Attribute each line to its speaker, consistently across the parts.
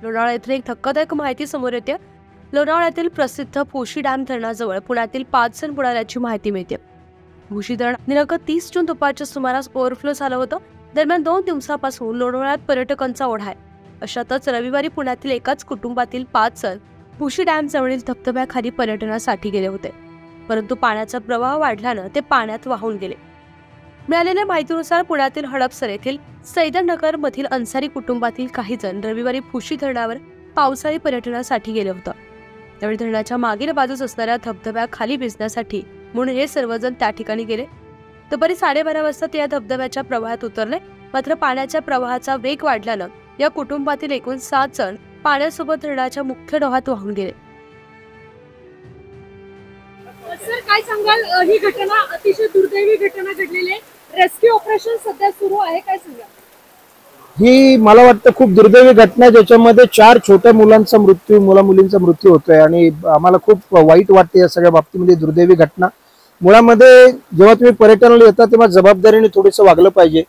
Speaker 1: लोणावळा येथील एक धक्कादायक माहिती समोर येते। लोणावळ्यातील प्रसिद्ध भोशी डॅम धरणाजवळ पुण्यातील 5 जण बुडाल्याची माहिती मिळते। भोशी धरण दिनांक 30 जून दुपारच्या सुमारास ओव्हरफ्लो झालं होतं। दरम्यान 2 दिवसापासून लोणावळ्यात पर्यटकांचा ओढा आहे। अशातच रविवारी पुण्यातील एकाच कुटुंबातील 5 जण भोशी डॅम जवळील धबधब्याखाली पर्यटनासाठी गेले होते, परंतु पाण्याचा प्रवाह वाढल्यानं ते पाण्यात वाहून गेले। मिळालेल्या माहितीनुसार पुण्यातील हडपसर येथील सैदनगर मधील अन्सारी कुटुंबातील काही जण रविवारी भोशी धरणावर पावसाळी पर्यटनासाठी गेले होते। त्यावेळी धरणाच्या मागील बाजूस असणाऱ्या धबधब्याखाली भिजण्यासाठी म्हणून हे सर्वजण त्या ठिकाणी गेले। दुपारी 12:30 वाजता ते या धबधब्याच्या प्रवाहात उतरले, मात्र पाण्याच्या प्रवाहाचा वेग वाढल्यानं या कुटुंबातील एकूण 7 जण पाण्यासोबत धरणाच्या मुख्य डोहात वाहून गेले।
Speaker 2: सर, काय सांगाल? ही घटना अतिशय दुर्दैवी घटना घडलेली आहे। रेस्क्यू ऑपरेशन सध्या सुरू आहे, काय सांगाल?
Speaker 3: ही मला वाटतं खूप दुर्दैवी घटना, ज्याच्यामध्ये 4 छोट्या मुलांचा मृत्यू मुलींचा मृत्यू होतोय आणि आम्हाला खूप वाईट वाटते या सगळ्या बाबतीमध्ये। दुर्दैवी घटना मुळामध्ये जेव्हा तुम्ही पर्यटनाला येता तेव्हा जबाबदारीने थोडंसं वागलं पाहिजे।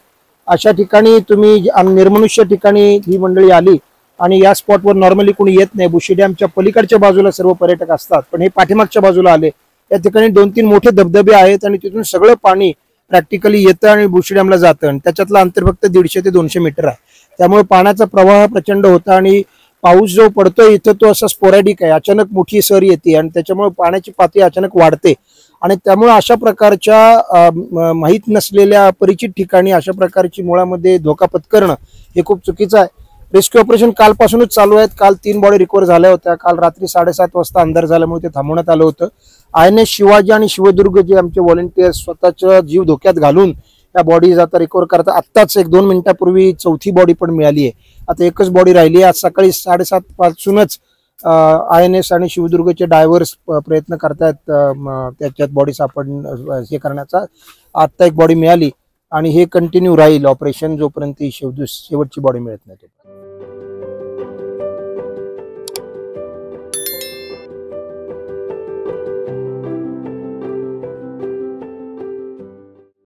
Speaker 3: अशा ठिकाणी तुम्ही निर्मनुष्य ठिकाणी ही मंडळी आली आणि या स्पॉटवर नॉर्मली कोणी येत नाही। भोशी डॅमच्या पलीकडच्या बाजूला सर्व पर्यटक असतात, पण हे पाठीमागच्या बाजूला आले। या ठिकाणी 2-3 मोठे धबधबे आहेत आणि तिथून सगळं पाणी प्रॅक्टिकली येतं आणि भोशी डॅमला जातं आणि त्याच्यातलं अंतर फक्त 150 ते 200 मीटर आहे। त्यामुळे पाण्याचा प्रवाह प्रचंड होता आणि पाऊस जो पडतोय इथं तो असा स्पोरॅडिक आहे, अचानक मोठी सर येते आणि त्याच्यामुळे पाण्याची पातळी अचानक वाढते आणि त्यामुळे अशा प्रकारच्या माहीत नसलेल्या अपरिचित ठिकाणी अशा प्रकारची मुळामध्ये धोका पत्करणं हे खूप चुकीचं आहे। रेस्क्यू ऑपरेशन कालपासूनच चालू आहेत। काल 3 बॉडी रिकव्हर झाल्या होत्या। काल रात्री 7:30 वाजता अंधार झाल्यामुळे ते थांबवण्यात आलं होतं। INS शिवाजी आणि शिवदुर्ग जे आमचे व्हॉलंटियर्स स्वतःचा जीव धोक्यात घालून या बॉडीज आता रिकव्हर करतात। आत्ताच 1-2 मिनिटापूर्वी 4थी बॉडी पण मिळाली आहे। आता एकच बॉडी राहिली आहे। आज सकाळी 7:30 पासूनच INS आणि शिवदुर्गचे डायव्हर्स प्रयत्न करतायत त्याच्यात बॉडी हे करण्याचा। आता एक बॉडी मिळाली आणि हे कंटिन्यू राहील ऑपरेशन जोपर्यंत शेवटची बॉडी मिळत नाही।